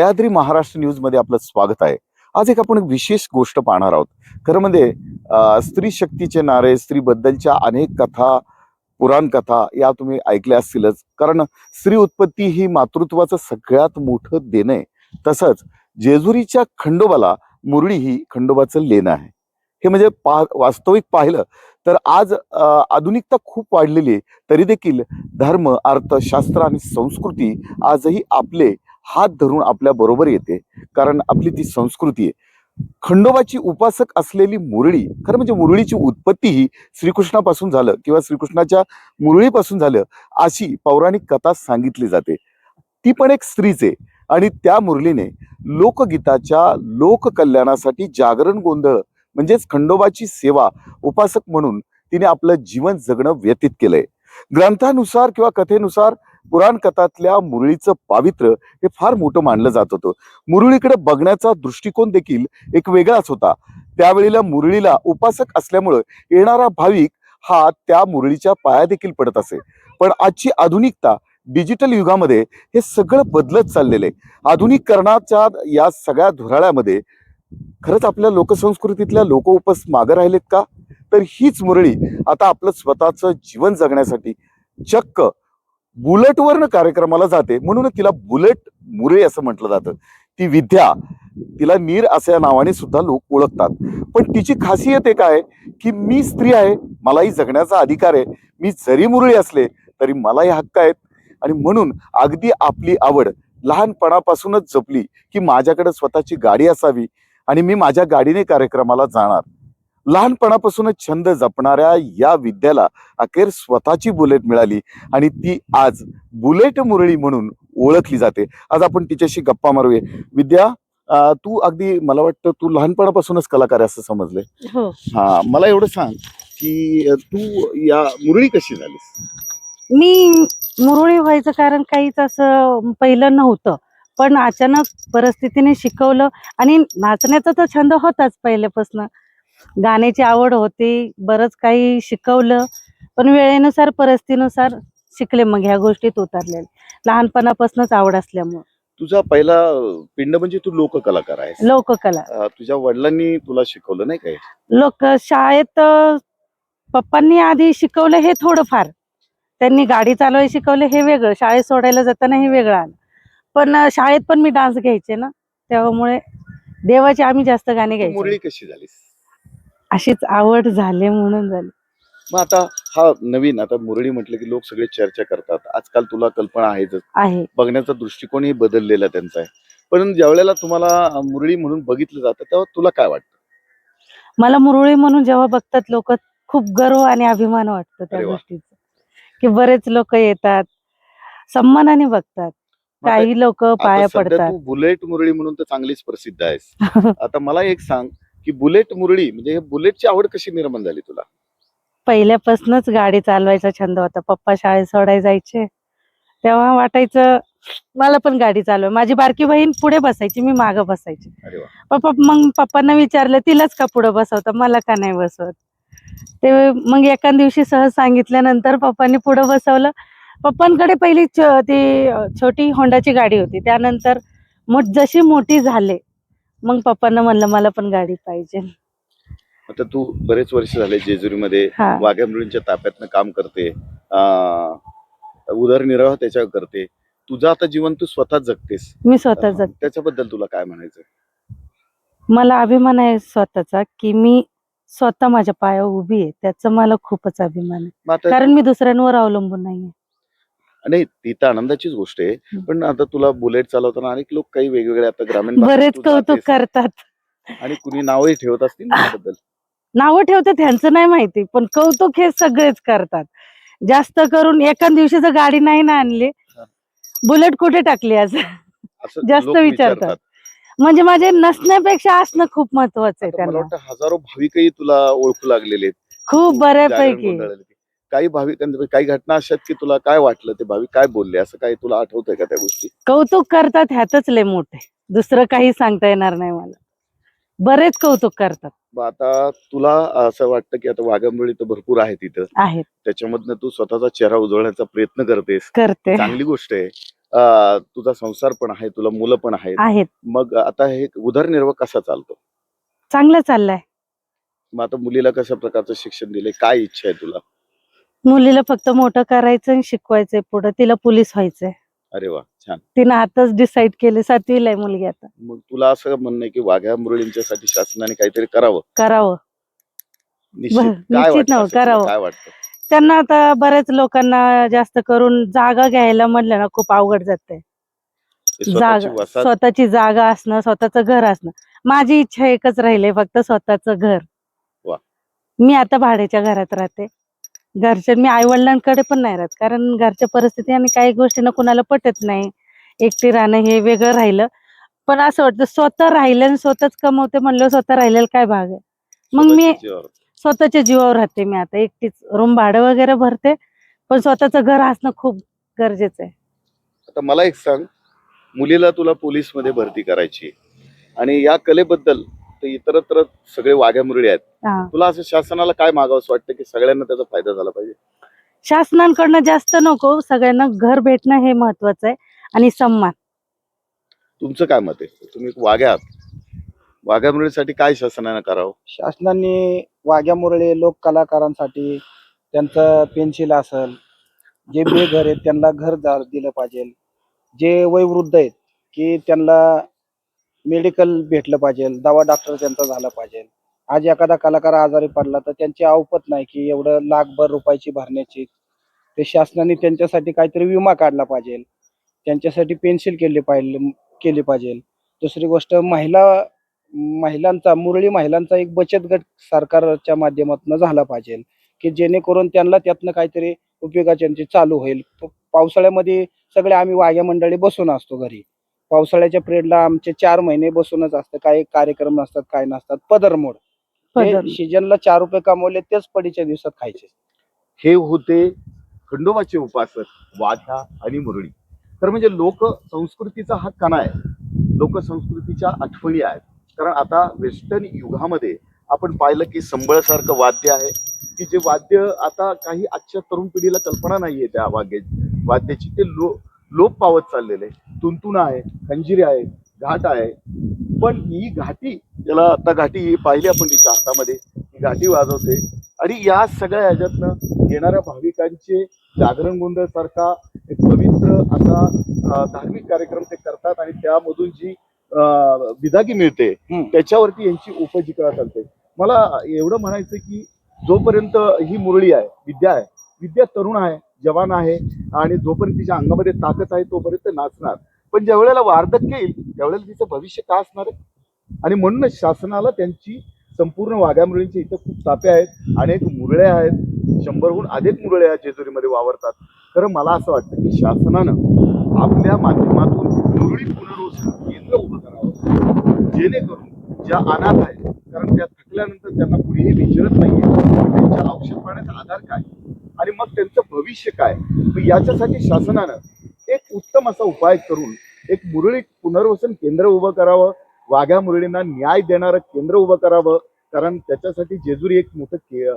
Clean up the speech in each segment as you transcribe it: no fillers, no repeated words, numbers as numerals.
Sahyadri Maharashtra news मध्ये आपलं स्वागत आहे. आज एक आपण विशेष गोष्ट पाहणार आहोत. खरं म्हणजे स्त्री शक्तीचे नारे, स्त्री बद्दलच्या अनेक कथा, पुराण कथा या तुम्ही ऐकल्या असतीलच. कारण स्त्री उत्पत्ती ही मातृत्वाचं सगळ्यात मोठं देणं आहे. तसंच जेजुरीच्या खंडोबाला मुरळी ही खंडोबाचं लेणं आहे. हे म्हणजे वास्तविक पाहिलं तर आज आधुनिकता खूप वाढलेली आहे, तरी देखील धर्म, अर्थ, शास्त्र आणि संस्कृती आजही आपले हात धरून आपल्या बरोबर येते. कारण आपली ती संस्कृती आहे. खंडोबाची उपासक असलेली मुरळी, खरं म्हणजे मुरळीची उत्पत्ती ही श्रीकृष्णापासून झालं किंवा श्रीकृष्णाच्या मुरळीपासून झालं अशी पौराणिक कथा सांगितली जाते. ती पण एक स्त्रीच आहे आणि त्या मुरलीने लोकगीताच्या लोककल्याणासाठी जागरण गोंधळ म्हणजेच खंडोबाची सेवा उपासक म्हणून तिने आपलं जीवन जगणं व्यतीत केलंय. ग्रंथानुसार किंवा कथेनुसार पुराण कथातल्या मुरळीचं पावित्र्य हे फार मोठं मानलं जात होतं. मुरळीकडे बघण्याचा दृष्टिकोन देखील एक वेगळाच होता. त्यावेळेला मुरळीला उपासक असल्यामुळं येणारा भाविक हा त्या मुरळीच्या पाया देखील पडत असे. पण आजची आधुनिकता, डिजिटल युगामध्ये हे सगळं बदलत चाललेलं आहे. आधुनिकीकरणाच्या या सगळ्या धुराळ्यामध्ये खरंच आपल्या लोकसंस्कृतीतल्या लोक उपास मागे राहिलेत का? तर हीच मुरळी आता आपलं स्वतःचं जीवन जगण्यासाठी चक्क बुलेटवरनं कार्यक्रमाला जाते. म्हणून तिला बुलेट मुरळी असं म्हटलं जातं. ती विद्या, तिला नीर अशा नावाने सुद्धा लोक ओळखतात. पण तिची खासियत एक आहे की मी स्त्री आहे, मलाही जगण्याचा अधिकार आहे. मी जरी मुरळी असले तरी मलाही हक्क आहेत. आणि म्हणून अगदी आपली आवड लहानपणापासूनच जपली की माझ्याकडे स्वतःची गाडी असावी आणि मी माझ्या गाडीने कार्यक्रमाला जाणार. लहानपणापासूनच छंद जपणाऱ्या या विद्याला अखेर स्वतःची बुलेट मिळाली आणि ती आज बुलेट मुरळी म्हणून ओळखली जाते. आज आपण तिच्याशी गप्पा मारूया. विद्या, तू अगदी मला वाटतं तू लहानपणापासूनच कलाकार आहे असं समजले. हो. हा, मला एवढं सांग की तू या मुरळी कशी झालीस? मी मुरळी व्हायचं कारण काहीच असं पहिलं नव्हतं, पण अचानक परिस्थितीने शिकवलं. आणि नाचण्याचा तर छंद होताच पहिल्यापासून, गाण्याची आवड होती, बरंच काही शिकवलं. पण वेळेनुसार परिस्थितीनुसार शिकले, मग ह्या गोष्टीत उतरले लहानपणापासूनच आवड असल्यामुळे. तुझा पहिला पिंड म्हणजे तू लोककलाकार आहेस. लोककला तुझ्या वडिलांनी तुला शिकवलं नाही काय? लोक शाळेत पप्पांनी आधी शिकवलं हे थोडंफार, त्यांनी गाडी चालवायला शिकवलं हे वेगळं, शाळेत सोडायला जाताना हे वेगळं आलं. पण शाळेत पण मी डान्स घ्यायचे ना, त्यामुळे देवाची आम्ही जास्त गाणे तू मुरळी घ्यायचे. कशी झालीस? अशीच आवड झाली म्हणून झाली. मग आता हा नवीन, आता मुरळी म्हटलं की लोक सगळे चर्चा करतात. आजकाल तुला कल्पना आहेच, आहे बघण्याचा दृष्टिकोनही बदललेला त्यांचा आहे. पण ज्या वेळेला तुम्हाला मुरळी म्हणून बघितलं जातं तेव्हा तुला काय वाटतं? मला मुरळी म्हणून जेव्हा बघतात लोक, खूप गर्व आणि अभिमान वाटतो त्या अरे वा. गोष्टीचा, की बरेच लोक येतात, सन्मानाने बघतात, मग आता काही लोक आता पाया सध्या पडतात. तू बुलेट मुरळी म्हणून तर चांगलीच प्रसिद्ध आहेस. आता मला एक सांग की बुलेट मुरळी म्हणजे हे बुलेटची आवड कशी निर्माण झाली तुला? पहिल्यापासूनच गाडी चालवायचा छंद होता. पप्पा शाळेत सोडायला जायचे, तेव्हा वाटायचं मला पण गाडी चालवा. माझी बारकी बहीण पुढे बसायची, मी मागं बसायची. अरे वा. मग पप्पांना विचारलं, तिलाच का पुढे बसवतं, मला का नाही बसवत? ते मग एका दिवशी सहज सांगितल्यानंतर पप्पांनी पुढे बसवलं. पप्पांकडे पहिली ती छोटी होंडाची गाडी होती. त्यानंतर जशी मोठी झाले, मग पप्पांना म्हणलं मला पण गाडी पाहिजे. आता तू बरेच वर्ष झाले जेजुरीमध्ये हा. वाघ्या मुरळींच्या ताफ्यातनं काम करते, उदरनिर्वाह त्याच्यावर करते. तुझं आता जीवन तू स्वतः जगतेस. मी स्वतः जगते. त्याच्याबद्दल तुला काय म्हणायचं? मला अभिमान आहे स्वतःचा, की मी स्वतः माझ्या पायावर उभी आहे. त्याचा मला खूपच अभिमान आहे, मग आता कारण मी दुसऱ्यांवर अवलंबून नाहीये. नाही, ती तर आनंदाचीच गोष्ट आहे. पण आता तुला बुलेट चालवताना अनेक लोक काही वेगवेगळे आता ग्रामीण भागात बरेच तू कौतुक जातेस करतात. आणि कुणी नावही ठेवत असतील ना त्याबद्दल. नावं ठेवतात ह्यांचं नाही माहिती, पण कौतुक हे सगळेच करतात. जास्त करून एका दिवशी जर गाडी नाही ना आणली, हा. बुलेट कुठे टाकली आज असं जास्त लोक विचारतात. म्हणजे माझे नसण्यापेक्षा असणं खूप महत्वाचं आहे आता मला त्यांना. वाटतं हजारो भाविकही तुला ओळखू लागलेले आहेत. खूप तू बऱ्यापैकी. जागरण गोंधळाला. काही भाविकांमध्ये काही घटना अशा आहेत की तुला काय वाटलं, ते भाविक काय बोलले, असं काही तुला आठवतंय का त्या गोष्टी? कौतुक करतात ह्यातच लय मोठे, दुसरं काही सांगता येणार नाही मला. बरेच कौतुक करतात. मग आता तुला असं वाटतं की आता वाघामुरळी तर भरपूर आहे तिथं, आहेत, त्याच्यामधनं तू स्वतःचा चेहरा उजळण्याचा प्रयत्न करतेस, करते. चांगली गोष्ट आहे. तुझा संसार पण आहे, तुला मुलं पण आहेत. आहेत. मग आता हे उदरनिर्वाह कसा चालतो? चांगलं चाललंय. मग आता मुलीला कशा प्रकारचं शिक्षण दिले, काय इच्छा आहे तुला? मुलीला फक्त मोठं करायचं आणि शिकवायचंय पुढे. तिला पोलीस व्हायचंय. अरे वा, छान. तिनं आताच डिसाईड केले. 7वीला आहे मुलगी आता. मग तुला असं म्हणणं आहे की वाघ्या मुरळींच्यासाठी शासनाने काहीतरी करावं? करावं. निश्चित. काय निश्चित वाटतं ना असं तुला? करावं. काय वाटतं? त्यांना आता बऱ्याच लोकांना जास्त करून जागा घ्यायला म्हणलं ना खूप अवघड जाते. हे स्वतःची जागा, वसाहत स्वतःची जागा असणं, स्वतःचं घर असणं. माझी इच्छा एकच राहिली, फक्त स्वतःचं घर. वा. मी आता भाड्याच्या घरात राहते. मी आई वडिलांकडे पण नाही राहत, कारण घरच्या परिस्थिती आणि काही गोष्टींना कुणाला पटत नाही. एकटी राहणं हे वेगळं राहिलं. पण असं वाटतं स्वतः राहिलं आणि स्वतःच कमवते म्हणलं, स्वतः राहिलेलं काय भाग आहे. मग मी स्वतःच्या जीवावर. स्वतःच्या जीवावर राहते. मी आता एकटीच रूम भाडं वगैरे भरते, पण स्वतःचं घर असणं खूप गरजेचं आहे. आता मला एक सांग, मुलीला तुला पोलीस मध्ये भरती करायची आहे आणि या कलेबद्दल तर इतरत्र सगळे वाघ्या मुरळी आहेत. हा. तुला असं शासनाला काय मागावंसं वाटतं की सगळ्यांना त्याचा फायदा झाला पाहिजे? शासनाकडनं जास्त नको, सगळ्यांना घर भेटणं हे महत्वाचं आहे आणि सन्मान. तुमचं काय मत आहे? तुम्ही वाघ्या आहात. वाघ्या मुरळीसाठी काय शासनाने करावं? शासनाने वाघ्या मुरळी लोक कलाकारांसाठी त्यांचं पेन्शिल असेल, जे बेघर आहेत त्यांना घर दिलं पाहिजे, जे वयोवृद्ध आहेत की त्यांना मेडिकल भेटलं पाहिजे, दवा डॉक्टर त्यांचा झाला पाहिजे. आज एखादा कलाकार आजारी पडला तर त्यांची अवपत नाही की एवढं लाखभर रुपयाची भरण्याची. ते शासनाने त्यांच्यासाठी काहीतरी विमा काढला पाहिजे, त्यांच्यासाठी पेन्शिल केली पाहिजे. दुसरी गोष्ट महिलांचा मुरळी महिलांचा एक बचत गट सरकारच्या माध्यमातून झाला पाहिजे की जेणेकरून त्यांना त्यातनं काहीतरी उपयोगाचे चालू होईल. पावसाळ्यामध्ये सगळे आम्ही वाघ्या मंडळी बसून असतो घरी. पावसाळ्याच्या पिरियडला आमचे 4 महिने बसूनच असतं. काही कार्यक्रम नसतात, काय नसतात. पदरमोड सीजनला 4 रुपये कमवले तेच पडीच्या दिवसात खायचे. हे होते खंडोबाचे उपासक वाघ्या आणि मुरळी. तर म्हणजे लोक संस्कृतीचा हा कणा आहे, लोकसंस्कृतीच्या आठवणी आहेत. कारण आता वेस्टर्न युगामध्ये आपण पाहिलं की संबळसारखं वाद्य आहे की जे वाद्य आता काही आजच्या तरुण पिढीला कल्पना नाहीये त्या वाद्याची. ते लोप पावत चाललेले. तुंतुणा आहे, खंजिरी आहे, घाट आहे. पण ही घाटी, ज्याला आता घाटी पाहिली आपण तिच्या हातामध्ये, ही घाटी वाजवते आणि या सगळ्या ह्याच्यातनं येणाऱ्या भाविकांचे जागरण गोंधळ सारखा एक पवित्र असा धार्मिक कार्यक्रम ते करतात आणि त्यामधून जी विदागी मिळते त्याच्यावरती यांची उपजीविका चालते. मला एवढं म्हणायचं की जोपर्यंत ही मुरळी आहे, विद्या तरुण आहे, जवान आहे आणि जोपर्यंत तिच्या अंगामध्ये ताकद आहे तोपर्यंत नाचणार. पण ज्या वेळेला वार्धक्य येईल त्यावेळेला तिचं भविष्य काय असणार आहे? आणि म्हणूनच शासनाला त्यांची संपूर्ण वाघ्या मुरळींची इथं खूप ताप्या आहेत, अनेक मुरळ्या आहेत, 100हून अधिक मुरळ्या जेजुरीमध्ये वावरतात. खरं मला असं वाटतं की शासनानं आपल्या माध्यमातून मुरळी पुनर्वसन केंद्र उभं करावं, जेणेकरून ज्या अनाथ आहेत, कारण त्या थकल्यानंतर त्यांना कुणीही विचारत नाहीये त्यांच्या औषध पाण्याचा आधार काय आणि मग त्यांचं भविष्य काय. याच्यासाठी शासनानं एक उत्तम असा उपाय करून एक मुरळी पुनर्वसन केंद्र उभं करावं, वाघ्या मुरळींना न्याय देणारं केंद्र उभं करावं. कारण त्याच्यासाठी जेजुरी एक मोठं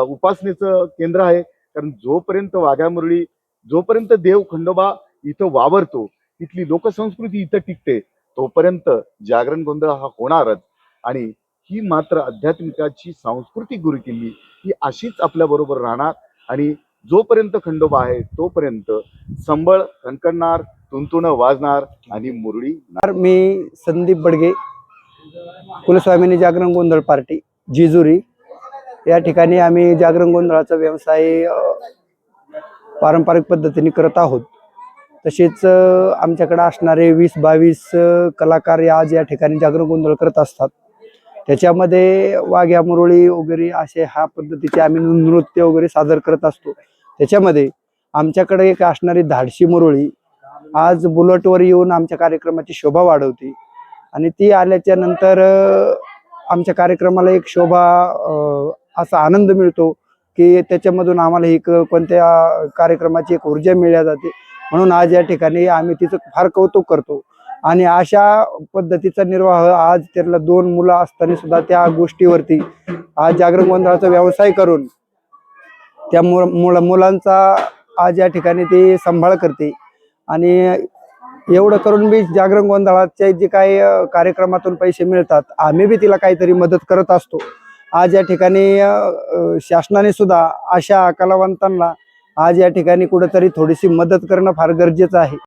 उपासनेचं केंद्र आहे. कारण जोपर्यंत वाघ्या मुरळी, जोपर्यंत देव खंडोबा इथं वावरतो, इथली लोकसंस्कृती इथं टिकते, तोपर्यंत जागरण गोंधळ हा होणारच. आणि ही मात्र आध्यात्मिकाची सांस्कृतिक गुरुकिल्ली ही अशीच आपल्या बरोबर राहणार आणि जोपर्यंत खंडोबा आहे तोपर्यंत संबळ कणकणणार, तुंतुणं वाजणार आणि मुरळी. मी संदीप बडगे, कुलस्वामिनी जागरण गोंधळ पार्टी जेजुरी या ठिकाणी आम्ही जागरण गोंधळाचा व्यवसाय पारंपरिक पद्धतीने करत आहोत. तसेच आमच्याकडे असणारे 20-22 कलाकार आज या ठिकाणी जागरण गोंधळ करत असतात. त्याच्यामध्ये वाघ्या मुरळी वगैरे असे ह्या पद्धतीचे आम्ही नृत्य वगैरे सादर करत असतो. त्याच्यामध्ये आमच्याकडे एक असणारी धाडशी मुरळी आज बुलेटवर येऊन आमच्या कार्यक्रमाची शोभा वाढवते आणि ती आल्याच्या नंतर आमच्या कार्यक्रमाला एक शोभा असा आनंद मिळतो की त्याच्यामधून आम्हाला एक कोणत्या कार्यक्रमाची एक ऊर्जा मिळल्या जाते. म्हणून आज या ठिकाणी आम्ही तिचं फार कौतुक करतो आणि अशा पद्धतीचा निर्वाह आज त्याला 2 मुलं असताना सुद्धा त्या गोष्टीवरती आज जागरण गोंधळाचा व्यवसाय करून त्या मुलांचा आज या ठिकाणी ते सांभाळ करते आणि एवढं करून बी जागरण गोंधळाचे जे काही कार्यक्रमातून पैसे मिळतात, आम्ही बी तिला काहीतरी मदत करत असतो. आज या ठिकाणी शासनाने सुद्धा अशा कलावंतांना आज या ठिकाणी कुठेतरी थोडीशी मदत करणं फार गरजेचं आहे.